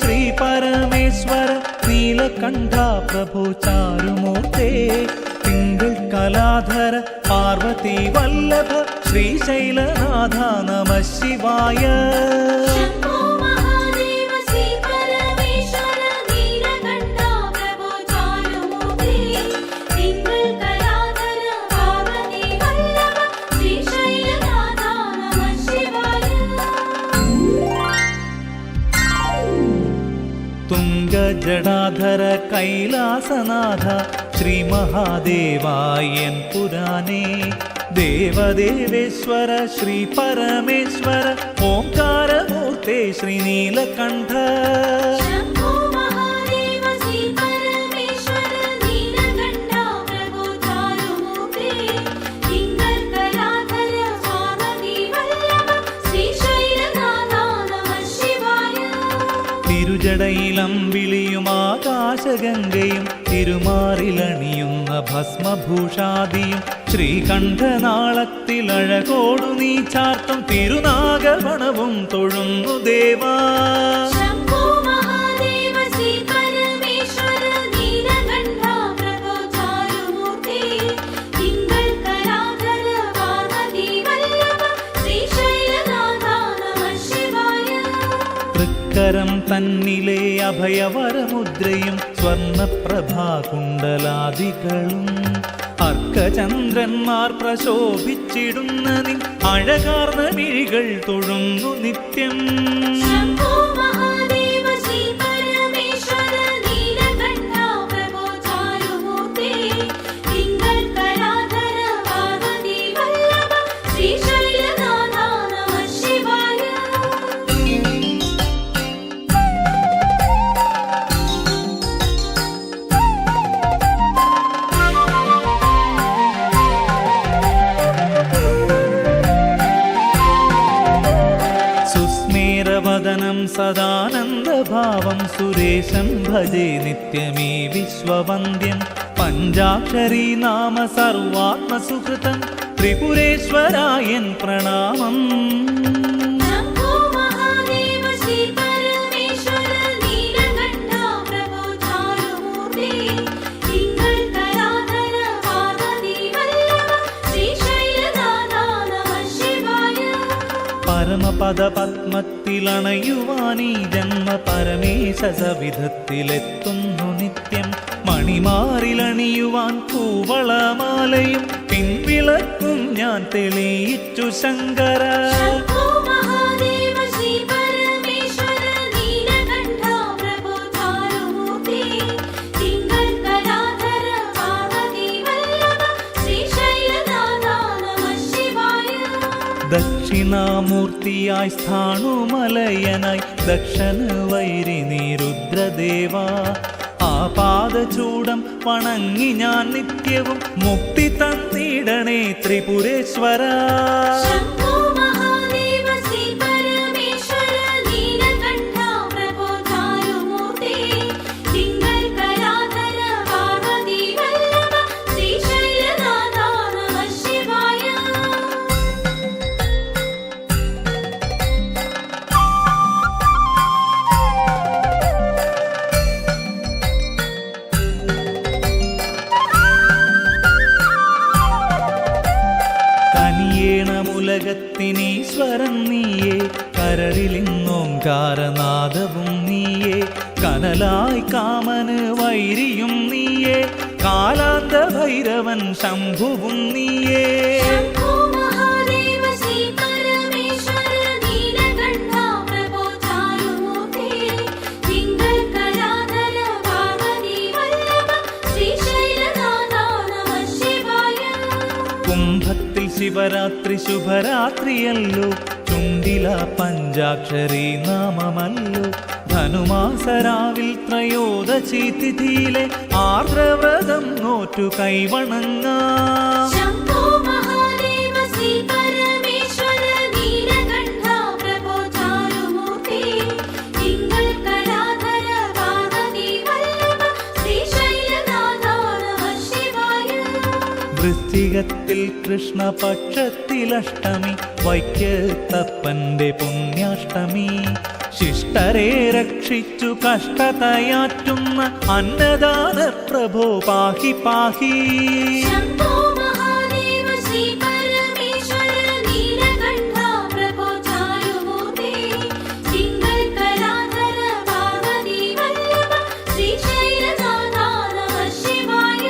ശ്രീ പരമേശ്വര നീലകണ്ഠ പ്രഭു ചാരുമൂർത്തേ തിങ്കൾ കലാധര പാർവതി വല്ലഭ ശ്രീശൈലനാഥ നമഃ ശിവായ. തുംഗജടാധര കൈലാസനാഥ ശ്രീ മഹാദേവായൻ പുരാനേ ദേവദേവേശ്വര ശ്രീ പരമേശ്വര ഓംകാരമൂർത്തേ ശ്രീ നീലകണ്ഠ. തിരുജടയിലം വിളിയും ആകാശഗംഗയും തിരുമാറിലണിയുന്ന ഭസ്മഭൂഷാദിയും ശ്രീകണ്ഠനാളത്തിലഴകോടു നീ ചാർത്തും തിരുനാഗമണവും തൊഴുന്നു ദേവാ. കരം തന്നിലെ അഭയവരമുദ്രയും സ്വർണപ്രഭാകുണ്ടലാദികളും അർക്കചന്ദ്രന്മാർ പ്രശോഭിച്ചിടുന്ന നിൻ അഴകാർന്ന മിഴികൾ തൊഴുന്നു നിത്യം. വദനം സദാനന്ദഭാവം സുരേശം ഭജേ നിത്യമീ വിശ്വവന്ദ്യം പഞ്ചാക്ഷരീ നാമ സർവാത്മസുകൃതം ത്രിപുരേശ്വരായൻ പ്രണാമം. പരമപദപത്മത്തിലണയുവാനീ ജന്മ പരമേശ സവിധത്തിലെത്തുന്നു നിത്യം മണിമാറിലണിയുവാൻ പൂവളമാലയും പിൻവിളക്കും ഞാൻ തെളിയിച്ചു ശങ്കര. ദക്ഷിണാമൂർത്തിയായി സ്ഥാണുമലയനായി ദക്ഷന വൈരി നീ രുദ്രദേവാ ആ പാദചൂടം വണങ്ങി ഞാൻ നിത്യവും മുക്തി തന്നിടണേ ത്രിപുരേശ്വര. ഉലകത്തിനീശ്വരൻ നീയേ കരളിലിന്നോംകാരനാദവും നീയേ കനലായി കാമന് വൈരിയും നീയേ കാലാന്ത ഭൈരവൻ ശംഭുവും നീയേ. കുംഭത്തിൽ ശിവരാത്രി ശുഭരാത്രിയല്ലോ ചുണ്ടില പഞ്ചാക്ഷരി നാമമല്ലോ ധനുമാസരാവിൽ ത്രയോദശി തിഥിയിലെ ആർദ്രവ്രതം നോറ്റു കൈവണങ്ങാം. വൃശ്ചികത്തിൽ കൃഷ്ണപക്ഷത്തിലഷ്ടമി വൈക്കത്തപ്പന്റെ പുണ്യാഷ്ടമി ശിഷ്ടരെ രക്ഷിച്ചു കഷ്ടതയാറ്റുന്ന അന്നദാന പ്രഭോ പാഹി പാഹി. ശംഭോ മഹാദേവ ശ്രീ പരമേശ്വര നീലകണ്ഠ പ്രഭോ ചാരുമൂർത്തി തിങ്കൾ കലാധര പാർവതി വല്ലഭ ശ്രീശൈലനാഥ നമഃ ശിവായ.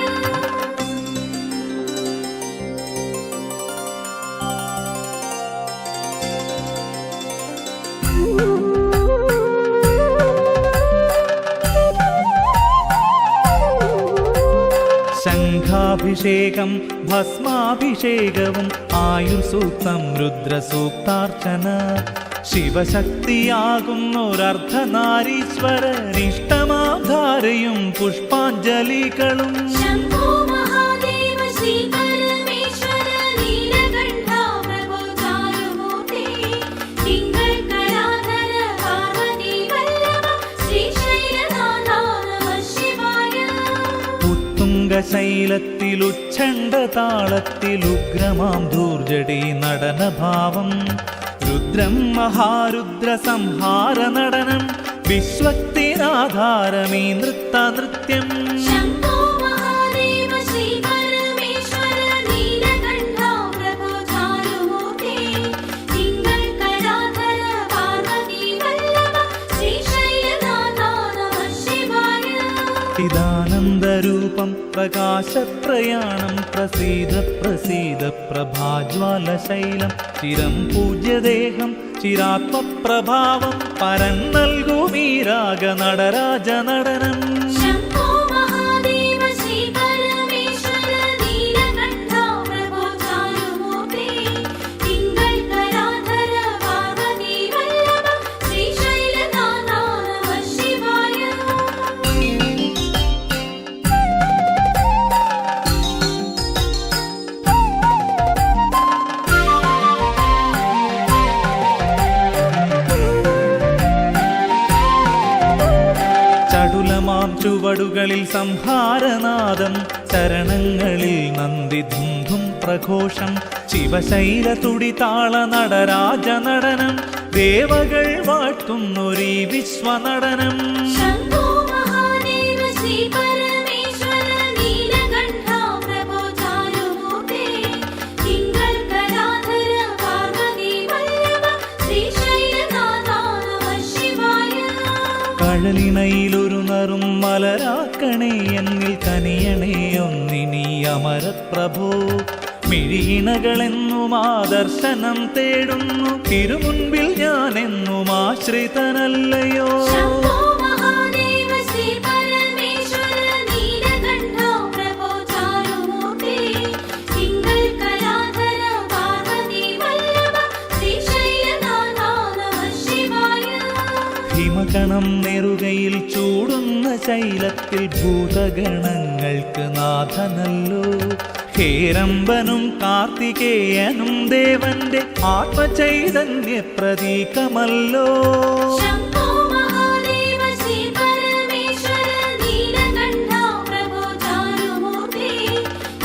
ശംഖാഭിഷേകം ഭസ്മാഭിഷേകവും ആയുർസൂക്തം രുദ്രസൂക്താർച്ചന. ശിവശക്തിയാകുന്നൊരർദ്ധനാരീശ്വരനിഷ്ടമാധാരയും പുഷ്പാഞ്ജലികളും. ശംഭോ മഹാദേവ ശ്രീ പരമേശ്വര നീലകണ്ഠ പ്രഭോ ചാരുമൂർത്തി തിങ്കൾ കലാധര പാർവതി വല്ലഭ ശ്രീശൈലനാഥ നമഃ ശിവായ. ഉത്തുംഗശൈലത്തിലുച്ഛണ്ഡ താളത്തിലുഗ്രമാം ധൂർജടി നടനഭാവം. രുദ്രം മഹാരുദ്ര സംഹാര നടനം വിശ്വത്തിനാധാരമീ നൃത്തനൃത്യം. ശംഭോ മഹാദേവ ശ്രീ പരമേശ്വര നീലകണ്ഠ പ്രഭോ ചാരുമൂർത്തി തിങ്കൾ കലാധര പാർവതി വല്ലഭ ശ്രീശൈലനാഥ നമഃ ശിവായ. ചിദാനന്ദരൂപം പ്രകാശപ്രയാണം പ്രസീദ പ്രസീദ പ്രഭാജ്വാലശൈലം. ചിരം പൂജ്യദേഹം ചിരാത്മപ്രഭാവം പരൻ നൽകുമീ രാഗ നടരാജ നടനം. ശംഭോ മഹാദേവ ശ്രീ പരമേശ്വര നീലകണ്ഠ പ്രഭോ ചാരുമൂർത്തി തിങ്കൾ കലാധര പാർവതി വല്ലഭ ശ്രീശൈലനാഥ നമഃ ശിവായ. ചടുലമാം ചുവടുകളിൽ സംഹാരനാദം ചരണങ്ങളിൽ നന്ദി ധുംധും പ്രഘോഷം. ശിവശൈല തുടിതാള നടരാജ നടനം ദേവകൾ വാഴ്ത്തുന്നൊരീ വിശ്വനടനം. ശംഭോ മഹാദേവ ശ്രീ പരമേശ്വര നീലകണ്ഠ പ്രഭോ ചാരുമൂർത്തി തിങ്കൾ കലാധര പാർവതി വല്ലഭ ശ്രീശൈലനാഥ നമഃ ശിവായ. കഴലിണയിലൊരു നറും മലരാക്കണേ എന്നിൽ കനിയണേ ഒന്നിനി അമരപ്രഭോ. മിഴിയിണകളെന്നും ആദർശനം തേടുന്നു തിരുമുൻപിൽ ഞാനെന്നും ആശ്രിതനല്ലയോ. ശംഭോ മഹാദേവ ശ്രീ പരമേശ്വര നീലകണ്ഠ പ്രഭോ ചാരുമൂർത്തി തിങ്കൾ കലാധര പാർവതി വല്ലഭ ശ്രീശൈലനാഥ നമഃ ശിവായ. ഹിമകണം നെറുകയിൽ ചൂടുന്ന ശൈലത്തിൽ ഭൂതഗണങ്ങൾക്ക് നാഥനല്ലോ. ഹേരമ്പനും കാർത്തികേയനും ദേവന്റെ ആത്മചൈതന്യ പ്രതീകമല്ലോ. ശംഭോ മഹാദേവ ശ്രീ പരമേശ്വര നീലകണ്ഠ പ്രഭോ ചാരുമൂർത്തി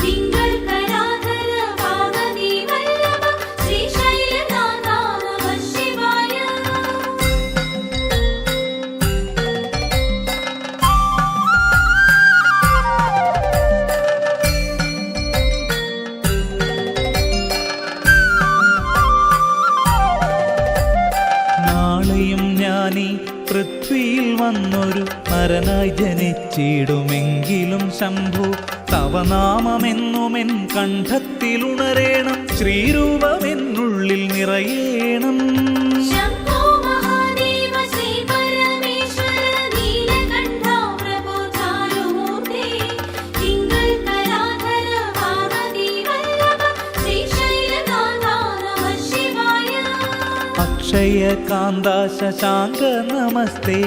തിങ്കൾ കലാധര പാർവതി വല്ലഭ ശ്രീശൈലനാഥ നമഃ ശിവായ. നാളെയും ഞാനീ പൃഥ്വിയിൽ വന്നൊരു നരനായി ജനിച്ചിടുമെങ്കിലും ശംഭു തവ നാമമെന്നുമെൻ കണ്ഠത്തിലുണരേണം. ശ്രീരൂപമെന്നുള്ളിൽ നിറയേണം. ശംഭോ മഹാദേവ ശ്രീ പരമേശ്വര നീലകണ്ഠ പ്രഭോ ചാരുമൂർത്തി തിങ്കൾ കലാധര പാർവതി വല്ലഭ ശ്രീശൈലനാഥ നമഃ ശിവായ. അക്ഷയകാന്ത ശശാങ്ക നമസ്തേ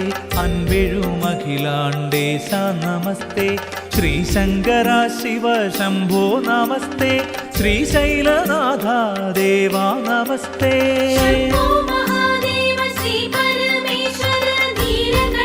അൻവെഴുമഖിലാണ്ടേശ നമസ്തേ. ശ്രീശങ്കര ശിവ ശംഭോ നമസ്തേ. ശ്രീശൈലനാഥ ദേവാ നമസ്തേ. ശംഭോ മഹാദേവ ശ്രീ പരമേശ്വര നീലകണ്ഠ